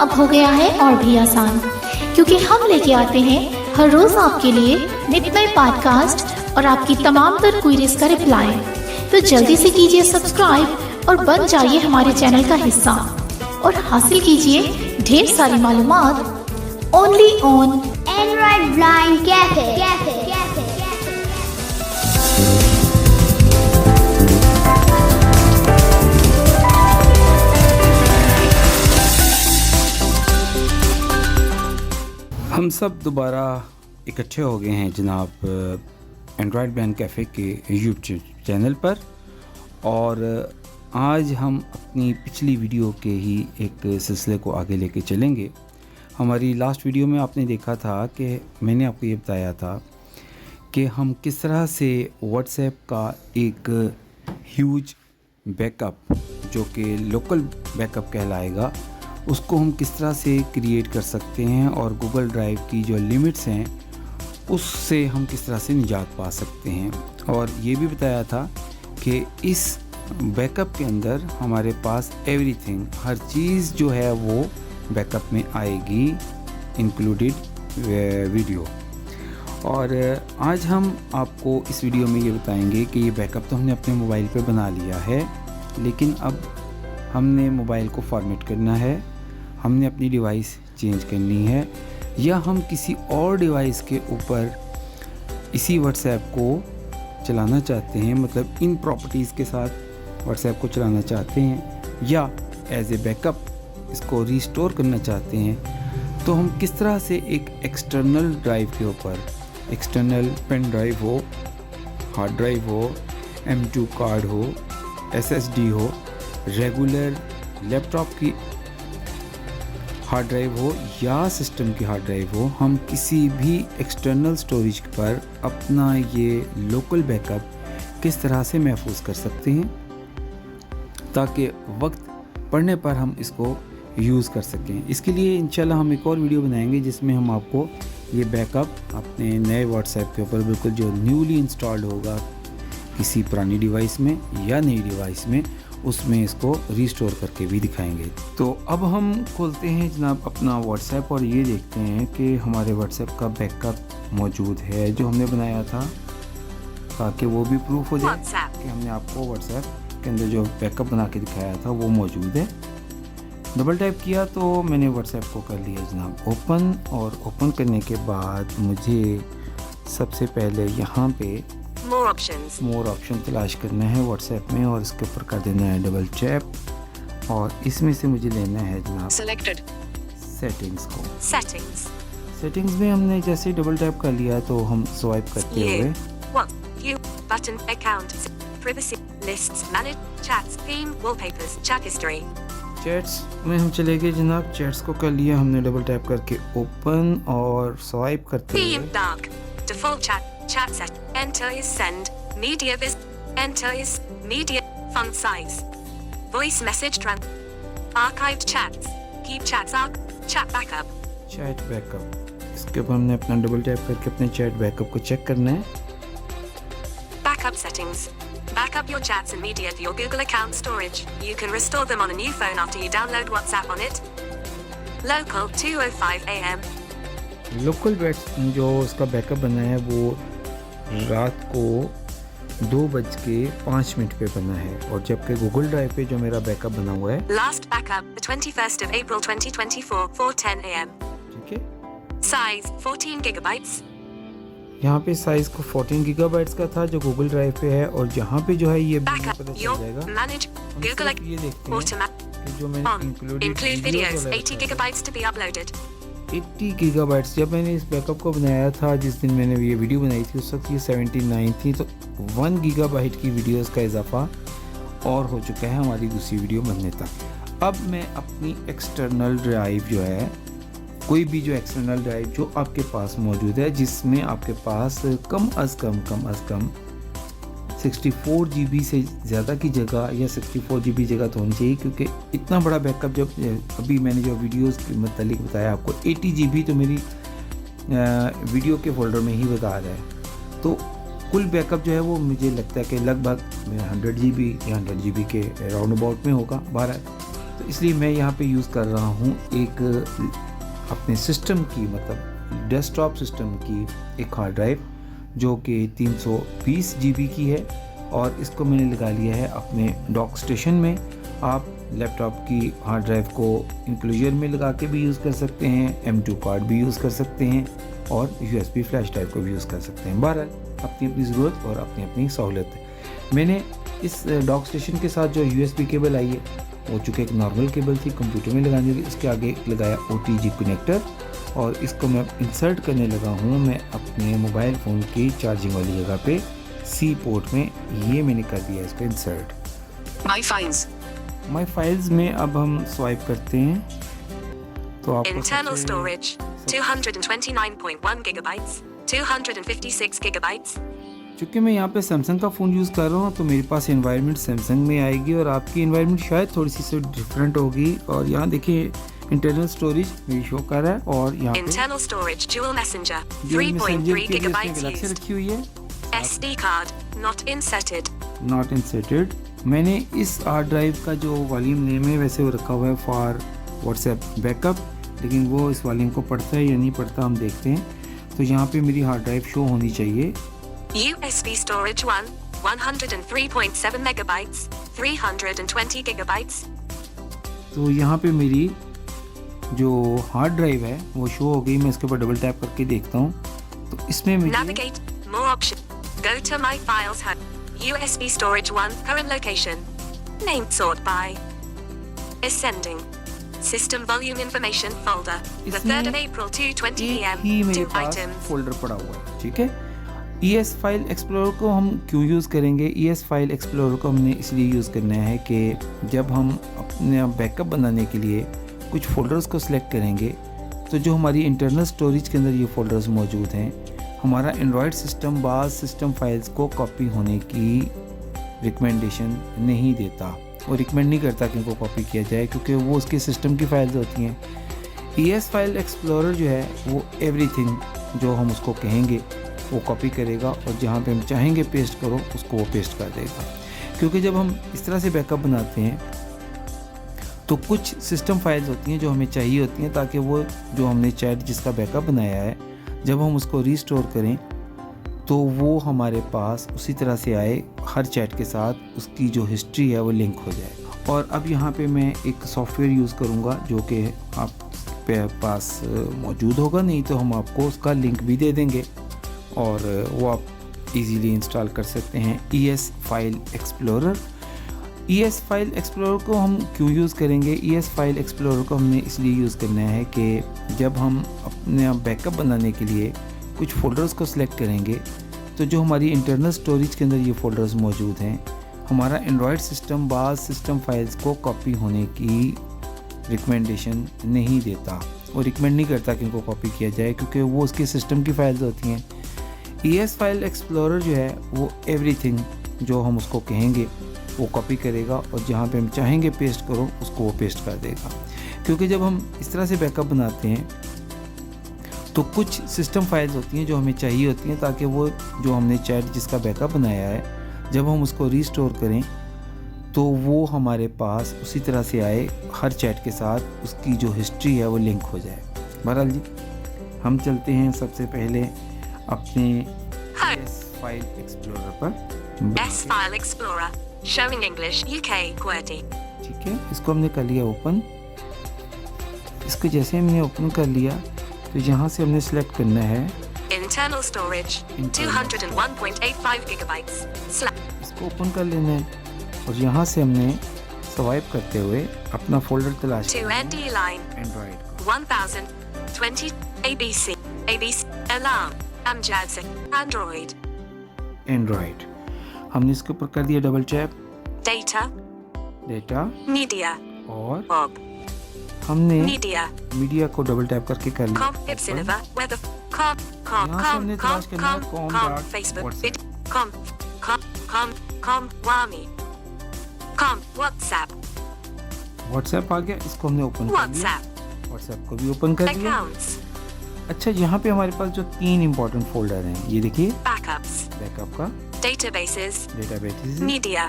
अब हो गया है और भी आसान, क्योंकि हम लेके आते हैं हर रोज आपके लिए नित नए पॉडकास्ट और आपकी तमाम तर क्वेरीज का रिप्लाई। तो जल्दी से कीजिए सब्सक्राइब और बन जाइए हमारे चैनल का हिस्सा और हासिल कीजिए ढेर सारी मालूमात only on Android blind cafe. हम सब दोबारा इकट्ठे हो गए हैं जनाब एंड्रॉयड ब्लाइंड कैफ़े के यूट्यूब चैनल पर, और आज हम अपनी पिछली वीडियो के ही एक सिलसिले को आगे लेके चलेंगे। हमारी लास्ट वीडियो में आपने देखा था कि मैंने आपको ये बताया था कि हम किस तरह से व्हाट्सएप का एक ह्यूज बैकअप, जो कि लोकल बैकअप कहलाएगा, उसको हम किस तरह से क्रिएट कर सकते हैं और गूगल ड्राइव की जो लिमिट्स हैं उससे हम किस तरह से निजात पा सकते हैं। और ये भी बताया था कि इस बैकअप के अंदर हमारे पास एवरीथिंग, हर चीज़ जो है वो बैकअप में आएगी, इंक्लूडेड वीडियो। और आज हम आपको इस वीडियो में ये बताएंगे कि ये बैकअप तो हमने अपने मोबाइल पे बना लिया है, लेकिन अब हमने मोबाइल को फॉर्मेट करना है, हमने अपनी डिवाइस चेंज करनी है, या हम किसी और डिवाइस के ऊपर इसी व्हाट्सएप को चलाना चाहते हैं, मतलब इन प्रॉपर्टीज़ के साथ व्हाट्सएप को चलाना चाहते हैं, या एज ए बैकअप इसको रिस्टोर करना चाहते हैं। तो हम किस तरह से एक एक्सटर्नल ड्राइव के ऊपर, एक्सटर्नल पेन ड्राइव हो, हार्ड ड्राइव हो, M2 कार्ड हो, SSD हो, रेगुलर लैपटॉप की हार्ड ड्राइव हो या सिस्टम की हार्ड ड्राइव हो, हम किसी भी एक्सटर्नल स्टोरेज पर अपना ये लोकल बैकअप किस तरह से महफूज कर सकते हैं ताकि वक्त पड़ने पर हम इसको यूज़ कर सकें। इसके लिए इंशाल्लाह हम एक और वीडियो बनाएंगे जिसमें हम आपको ये बैकअप अपने नए व्हाट्सएप के ऊपर, बिल्कुल जो न्यूली इंस्टॉल्ड होगा किसी पुरानी डिवाइस में या नई डिवाइस में, उसमें इसको रिस्टोर करके भी दिखाएंगे। तो अब हम खोलते हैं जनाब अपना व्हाट्सएप और ये देखते हैं कि हमारे व्हाट्सएप का बैकअप मौजूद है जो हमने बनाया था, ताकि वो भी प्रूफ हो जाए कि हमने आपको व्हाट्सएप के अंदर जो बैकअप बना के दिखाया था वो मौजूद है। डबल टैप किया तो मैंने व्हाट्सएप को कर लिया जनाब ओपन, और ओपन करने के बाद मुझे सबसे पहले यहाँ पे मोर ऑप्शन तलाश करना है व्हाट्सएप में, और इसके ऊपर कर देना है डबल टैप, और इसमें से मुझे लेना है जनाब सेलेक्टेड सेटिंग्स को। सेटिंग्स में हमने जैसे डबल टैप कर लिया तो हम स्वाइप करते हुए चैट्स में हम चले गए जनाब। चैट्स को कर लिया हमने डबल टैप करके ओपन, और स्वाइप करते हुए Chat set. Enter is send. Media vis. Enter is media. Font size. Voice message archived chats. Keep chats chat backup. Chat backup. इसके ऊपर हमने अपना डबल टैप करके अपने चैट बैकअप को चेक करना है। Backup settings. Backup your chats and media to your Google account storage. You can restore them on a new phone after you download WhatsApp on it. Local 2:05 AM. Local जो उसका backup बना है वो रात को 2:05 पे बना है, और जबकि गूगल ड्राइव पे जो मेरा बैकअप बना हुआ है last backup 21st of April 2024 4:10 AM। ठीक है। Size 14 GB। यहाँ पे साइज को 14 GB का था जो गूगल ड्राइव पे है, और जहाँ पे जो है ये पता चल जाएगा। Google ये देखते हैं कि जो मैंने include videos 80 GB to be uploaded। 80 GB। जब मैंने इस बैकअप को बनाया था, जिस दिन मैंने ये वीडियो बनाई थी, उस वक्त ये 79 थी, तो 1 GB की वीडियोस का इजाफा और हो चुका है हमारी दूसरी वीडियो बनने तक। अब मैं अपनी एक्सटर्नल ड्राइव जो है, कोई भी जो एक्सटर्नल ड्राइव जो आपके पास मौजूद है, जिसमें आपके पास कम अज़ कम 64 GB से ज़्यादा की जगह, या 64 GB जगह तो होनी चाहिए, क्योंकि इतना बड़ा बैकअप, जब अभी मैंने जो वीडियोस के मतलब बताया आपको 80 GB तो मेरी वीडियो के फोल्डर में ही बता रहा है। तो कुल बैकअप जो है वो मुझे लगता है कि लगभग 100 GB या 100 GB के राउंड अबाउट में होगा 12। तो इसलिए मैं यहाँ पे यूज़ कर रहा हूँ एक अपने सिस्टम की, मतलब डेस्कटॉप सिस्टम की एक हार्ड ड्राइव जो कि 320 GB की है, और इसको मैंने लगा लिया है अपने डॉक स्टेशन में। आप लैपटॉप की हार्ड ड्राइव को इंक्लूजर में लगा के भी यूज़ कर सकते हैं, M2 कार्ड भी यूज़ कर सकते हैं, और USB फ्लैश ड्राइव को भी यूज़ कर सकते हैं। बहरहाल अपनी अपनी ज़रूरत और अपनी अपनी सहूलियत है। मैंने इस डॉक स्टेशन के साथ जो USB केबल आई है वो चूँकि एक नॉर्मल केबल थी कंप्यूटर में लगाने के लिए, इसके आगे लगाया OTG कनेक्टर, और इसको मैं इंसर्ट करने लगा हूँ मैं अपने मोबाइल फ़ोन की चार्जिंग वाली जगह पे C पोर्ट में। ये मैंने कर दिया इसको इंसर्ट। माई फाइल्स में अब हम स्वाइप करते हैं तो आपको Internal storage 229.1 gigabytes, 256 gigabytes. चूँकि मैं यहाँ पे सैमसंग का फ़ोन यूज़ कर रहा हूँ तो मेरे पास एनवायरनमेंट सैमसंग में आएगी, और आपकी एनवायरनमेंट शायद थोड़ी सी से डिफरेंट होगी। और यहाँ देखिए इंटरनल स्टोरेज मेरी शो कर रहा है, और यहाँ पे Internal storage dual messenger dual messenger 3.3 के लिए इसमें gigabytes गैलेक्सी used. रखी हुई है, SD card not inserted. Not inserted. मैंने इस हार्ड ड्राइव का जो वॉल्यूम नेम है वैसे वो रखा हुआ है फॉर व्हाट्सएप बैकअप, लेकिन वो इस वॉल्यूम को पढ़ता है या नहीं पढ़ता हम देखते हैं। तो यहाँ पे मेरी हार्ड ड्राइव शो होनी चाहिए। USB storage 103.7 megabytes, 320 gigabytes. तो यहाँ पे मेरी जो haर्ड ड्राइव है वो शो हो गई। मैं इसके ऊपर डबल टैप करके देखता हूँ तो इसमें मुझे Navigate more option. Go to my files hub. USB storage 1 current location. Named sort by ascending. System volume information folder. The इसमें 3rd of April 2:20 एक PM. ही मेरे 2 पास items. फोल्डर पड़ा हुआ है, ठीक है। ES फाइल एक्सप्लोरर को हम क्यों यूज़ करेंगे? ES फाइल एक्सप्लोरर को हमने इसलिए यूज़ करना है कि जब हम अपने बैकअप बनाने के लिए कुछ फोल्डर्स को सिलेक्ट करेंगे तो जो हमारी इंटरनल स्टोरेज के अंदर ये फोल्डर्स मौजूद हैं, हमारा एंड्रॉयड सिस्टम बाज़ सिस्टम फाइल्स को कॉपी होने की रिकमेंडेशन नहीं देता, वो रिकमेंड नहीं करता कि इनको कॉपी किया जाए, क्योंकि वो उसके सिस्टम की फाइल्स होती हैं। ES फाइल एक्सप्लोरर जो है वो एवरीथिंग जो हम उसको कहेंगे वो कॉपी करेगा, और जहाँ पे हम चाहेंगे पेस्ट करो उसको वो पेस्ट कर देगा। क्योंकि जब हम इस तरह से बैकअप बनाते हैं तो कुछ सिस्टम फाइल्स होती हैं जो हमें चाहिए होती हैं, ताकि वो जो हमने चैट जिसका बैकअप बनाया है जब हम उसको रीस्टोर करें तो वो हमारे पास उसी तरह से आए, हर चैट के साथ उसकी जो हिस्ट्री है वो लिंक हो जाए। और अब यहाँ पे मैं एक सॉफ्टवेयर यूज़ करूँगा जो कि आप पे पास मौजूद होगा, नहीं तो हम आपको उसका लिंक भी दे देंगे और वो आप इजीली इंस्टॉल कर सकते हैं। ES file explorer. ES file explorer को हम क्यों यूज़ करेंगे? ES फाइल एक्सप्लोरर को हमने इसलिए यूज़ करना है कि जब हम अपने बैकअप बनाने के लिए कुछ फ़ोल्डर्स को सिलेक्ट करेंगे तो जो हमारी इंटरनल स्टोरेज के अंदर ये फ़ोल्डर्स मौजूद हैं, हमारा एंड्रॉयड सिस्टम बाज़ सिस्टम फाइल्स को कॉपी होने की रिकमेंडेशन नहीं देता, वो रिकमेंड नहीं करता कि इनको कॉपी किया जाए, क्योंकि वो उसके सिस्टम की फाइल्स होती हैं। ES फाइल एक्सप्लोरर जो है वो एवरीथिंग जो हम उसको कहेंगे वो कॉपी करेगा, और जहाँ पे हम चाहेंगे पेस्ट करो उसको वो पेस्ट कर देगा। क्योंकि जब हम इस तरह से बैकअप बनाते हैं तो कुछ सिस्टम फाइल्स होती हैं जो हमें चाहिए होती हैं, ताकि वो जो हमने चैट जिसका बैकअप बनाया है जब हम उसको रीस्टोर करें तो वो हमारे पास उसी तरह से आए, हर चैट के साथ उसकी जो हिस्ट्री है वो लिंक हो जाए। बहरहाल जी हम चलते हैं सबसे पहले अपने ES फाइल एक्सप्लोरर पर। S File Explorer. Showing English UK QWERTY. ठीक है, इसको हमने कर लिया ओपन। इसको जैसे हमने ओपन कर लिया तो यहाँ से हमने सेलेक्ट करना है Internal storage 201.85 gigabytes. इसको ओपन कर लेना है, और यहाँ से हमने स्वाइप करते हुए अपना फोल्डर तलाश To ND line Android 1020 ABC alarm Amjad Android Android हमने इसके ऊपर कर दिया double tap. data data media और Bob हमने media मीडिया को डबल टैप करके कर लिया। com Ipsinova weather com यहाँ से हमने तलाश करना है com Facebook WhatsApp। vid com Wami com WhatsApp WhatsApp आ गया, इसको हमने ओपन कर लिया। WhatsApp व्हाट्सएप को भी ओपन कर लिया। accounts अच्छा, यहाँ पे हमारे पास जो 3 इंपॉर्टेंट फोल्डर हैं, ये देखिए backups बैकअप का, databases डेटाबेस, media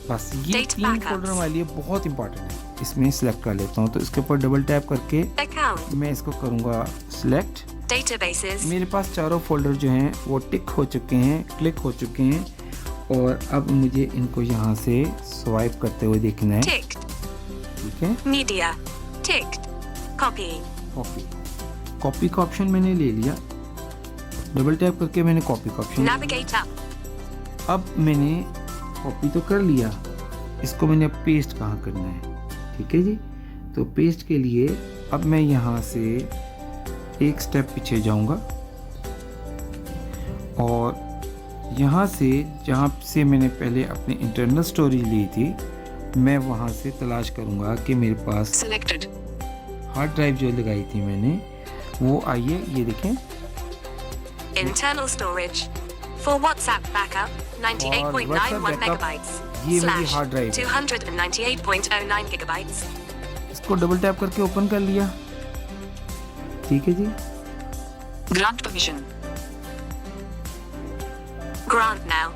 बस ये Data 3 backups। फोल्डर हमारे लिए बहुत इंपॉर्टेंट है। इसमें सिलेक्ट कर लेता हूँ। तो इसके ऊपर डबल टैप करके Account. मैं इसको करूँगा सिलेक्ट। Databases. मेरे पास चारों फोल्डर जो हैं वो टिक हो चुके हैं, क्लिक हो चुके हैं, और अब मुझे इनको यहाँ से स्वाइप करते हुए देखना है। Ticked. ठीक है, Media. Ticked. Copy. कॉपी का ऑप्शन मैंने ले लिया, डबल टैप करके मैंने कॉपी का ऑप्शन। Navigate up. अब मैंने कॉपी तो कर लिया, इसको मैंने अब पेस्ट कहाँ करना है। ठीक है जी, तो पेस्ट के लिए अब मैं यहाँ से एक स्टेप पीछे जाऊँगा और यहाँ से जहाँ से मैंने पहले अपनी इंटरनल स्टोरेज ली थी, मैं वहाँ से तलाश करूँगा कि मेरे पास Selected. हार्ड ड्राइव जो लगाई थी मैंने वो आई है। ये देखें, Internal storage. For WhatsApp backup, 98.91 backup, megabytes. ये मेरी Slash hard drive है। 298.09 gigabytes. इसको डबल टैप करके ओपन कर लिया। ठीक है जी, Grant permission. Grant now.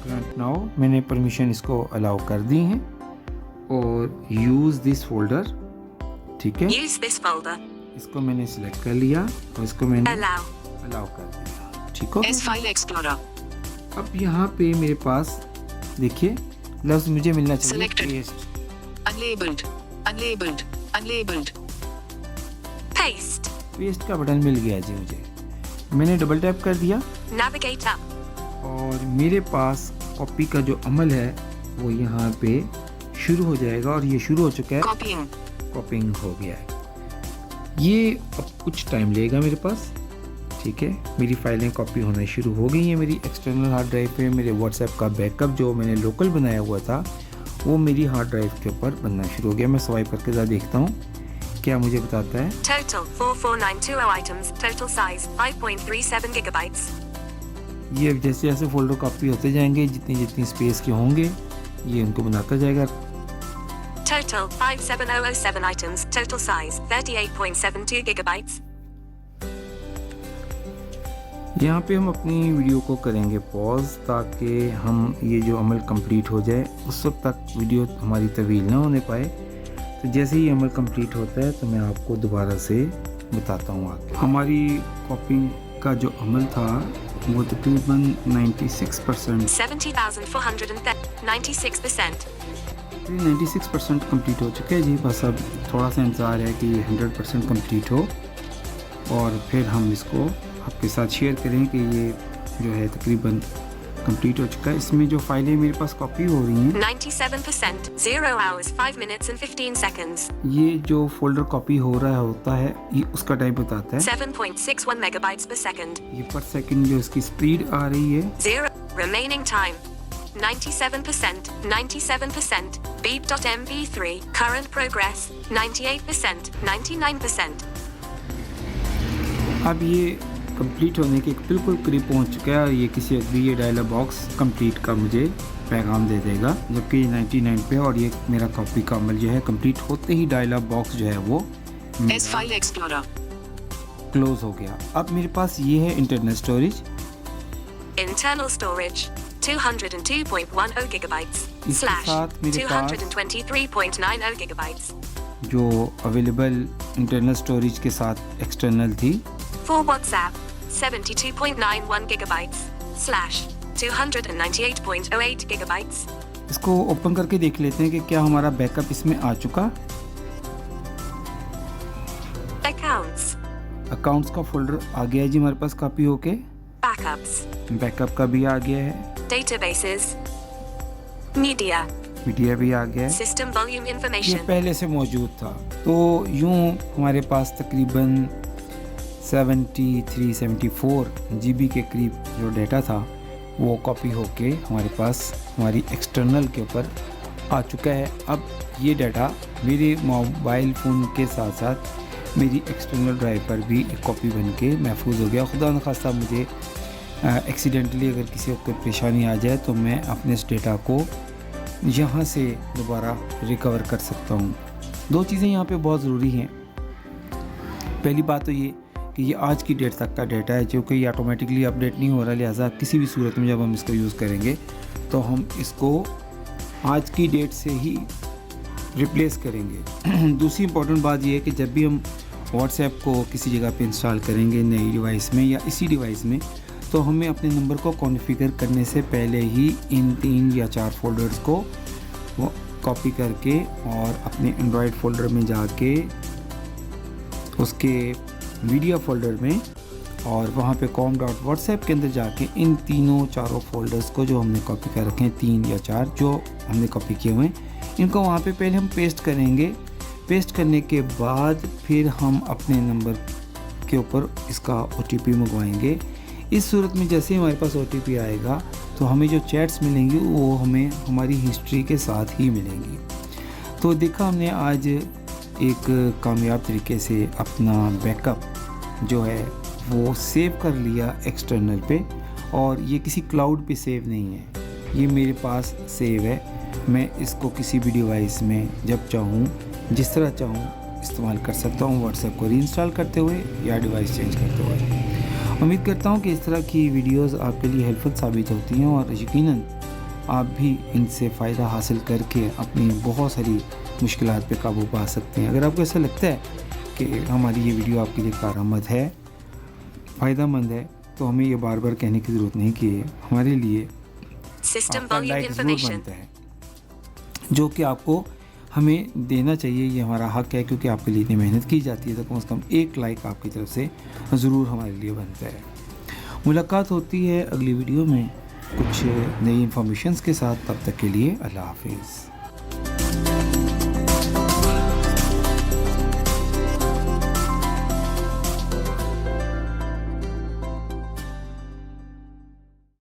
Grant now, मैंने परमिशन इसको अलाउ कर दी है। और यूज़ दिस फोल्डर, ठीक है, Use this folder. इसको मैंने सिलेक्ट कर लिया और इसको मैंने Allow. अलाउ कर दिया। ठीक हो, S File Explorer. अब यहाँ पे मेरे पास देखिए लफ्ज़ मुझे मिलना चाहिए, Selected. Paste. Unlabeled. Unlabeled. Unlabeled. Paste. Paste का बटन मिल गया जी मुझे, मैंने डबल टैप कर दिया Navigate up. और मेरे पास कॉपी का जो अमल है वो यहाँ पे शुरू हो जाएगा और ये शुरू हो चुका है, Copying. कॉपिंग हो गया है। ये अब कुछ टाइम लेगा मेरे पास। ठीक है, मेरी फाइलें कॉपी होना शुरू हो गई हैं मेरी एक्सटर्नल हार्ड ड्राइव पे। मेरे व्हाट्सएप का बैकअप जो मैंने लोकल बनाया हुआ था वो मेरी हार्ड ड्राइव के ऊपर बनना शुरू हो गया। मैं स्वाइप करके ज़रा देखता हूँ क्या मुझे बताता है। Total 44920 items. Total size 5.37 gigabytes. ये जैसे जैसे फोल्डर कॉपी होते जाएंगे, जितनी जितनी स्पेस के होंगे ये उनको बनाता जाएगा। Total 57007 items. Total size 38.72 gigabytes. यहाँ पे हम अपनी वीडियो को करेंगे पॉज ताकि हम ये जो अमल कंप्लीट हो जाए, उस वक्त तक वीडियो हमारी तवील ना होने पाए। तो जैसे ही अमल कंप्लीट होता है तो मैं आपको दोबारा से बताता हूँ आगे। हमारी कॉपिंग का जो अमल था वो तकरीबन 96% 70,496%. 96% कंप्लीट हो चुका है जी। बस अब थोड़ा सा इंतज़ार है कि ये 100% कंप्लीट हो और फिर हम इसको आपके साथ शेयर करें कि ये जो है तकरीबन कंप्लीट हो चुका है। इसमें जो फाइलें मेरे पास कॉपी हो रही हैं 97%. 0 hours 5 minutes and 15 seconds. ये जो फोल्डर कॉपी हो रहा होता है ये उसका टाइम बताता है। 7.61 megabytes per second. ये पर सेकंड जो इसकी स्पीड आ रही है 0. Remaining time 97%. 97%. Beep.mp3. Current progress 98%. 99%. अब ये कंप्लीट होने के बिल्कुल करीब पहुंच चुका है और ये किसी अगली ये डायलॉग बॉक्स कंप्लीट का मुझे पैगाम दे देगा, जबकि 99 पे। और ये मेरा कॉपी का अमल जो है कंप्लीट होते ही डायलॉग बॉक्स जो है वो S File Explorer. क्लोज हो गया। अब मेरे पास ये है internal storage. Internal storage 202.10 gigabytes. इसके Slash साथ मेरे पास 223.90 gigabytes. जो अवेलेबल इंटरनल स्टोरेज के साथ एक्सटर्नल थी For WhatsApp 72.91 gigabytes. Slash 298.08 gigabytes. इसको ओपन करके देख लेते हैं कि क्या हमारा बैकअप इसमें आ चुका। Accounts. अकाउंट्स का फोल्डर आ गया है जी हमारे पास कॉपी होके। Backups. बैकअप का भी आ गया है, Databases. Media. मीडिया भी आ गया है। System volume ये information. पहले से मौजूद था। तो यूं हमारे पास तकरीबन 73-74 GB के करीब जो डेटा था वो कॉपी होके हमारे पास हमारी एक्सटर्नल के ऊपर आ चुका है। अब ये डाटा मेरे मोबाइल फ़ोन के साथ साथ मेरी एक्सटर्नल ड्राइव पर भी एक कॉपी बन के महफूज हो गया। खुदा न खास्ता मुझे एक्सीडेंटली अगर किसी को कोई परेशानी आ जाए तो मैं अपने इस डेटा को यहाँ से दोबारा रिकवर कर सकता हूँ। दो चीज़ें यहाँ पे बहुत ज़रूरी हैं। पहली बात तो ये कि ये आज की डेट तक का डेटा है, जो कि ये ऑटोमेटिकली अपडेट नहीं हो रहा, लिहाजा किसी भी सूरत में जब हम इसको यूज़ करेंगे तो हम इसको आज की डेट से ही रिप्लेस करेंगे। दूसरी इम्पॉर्टेंट बात यह है कि जब भी हम व्हाट्सएप को किसी जगह पे इंस्टॉल करेंगे नई डिवाइस में या इसी डिवाइस में, तो हमें अपने नंबर को कॉन्फ़िगर करने से पहले ही इन 3 या 4 फ़ोल्डर्स को कॉपी करके और अपने एंड्रॉयड फ़ोल्डर में जाके उसके मीडिया फ़ोल्डर में और वहाँ पे com.whatsapp के अंदर जाके इन 3-4 फ़ोल्डर्स को जो हमने कॉपी कर रखे हैं, 3 या 4 जो हमने कॉपी किए हुए हैं, इनको वहाँ पे पहले हम पेस्ट करेंगे। पेस्ट करने के बाद फिर हम अपने नंबर के ऊपर इसका OTP मंगवाएंगे। इस सूरत में जैसे ही हमारे पास OTP आएगा तो हमें जो चैट्स मिलेंगी वो हमें हमारी हिस्ट्री के साथ ही मिलेंगी। तो देखा हमने आज एक कामयाब तरीके से अपना बैकअप जो है वो सेव कर लिया एक्सटर्नल पे, और ये किसी क्लाउड पे सेव नहीं है, ये मेरे पास सेव है। मैं इसको किसी भी डिवाइस में जब चाहूँ जिस तरह चाहूँ इस्तेमाल कर सकता हूँ, व्हाट्सएप को रीइंस्टॉल करते हुए या डिवाइस चेंज करते हुए। उम्मीद करता हूँ कि इस तरह की वीडियोस आपके लिए हेल्पफुल साबित होती हैं और यकीनन आप भी इनसे फ़ायदा हासिल करके अपनी बहुत सारी मुश्किलात पे काबू पा सकते हैं। अगर आपको ऐसा लगता है कि हमारी ये वीडियो आपके लिए कारआमद है, फ़ायदेमंद है, तो हमें ये बार बार कहने की ज़रूरत नहीं कि हमारे लिए System आपका volume लाइक ज़रूर information. बनता है, जो कि आपको हमें देना चाहिए। ये हमारा हक है क्योंकि आपके लिए इतनी मेहनत की जाती है, तो कम से कम एक लाइक आपकी तरफ से ज़रूर हमारे लिए बनता है। मुलाकात होती है अगली वीडियो में कुछ नई इन्फॉर्मेशंस के साथ। तब तक के लिए अल्लाह हाफिज़।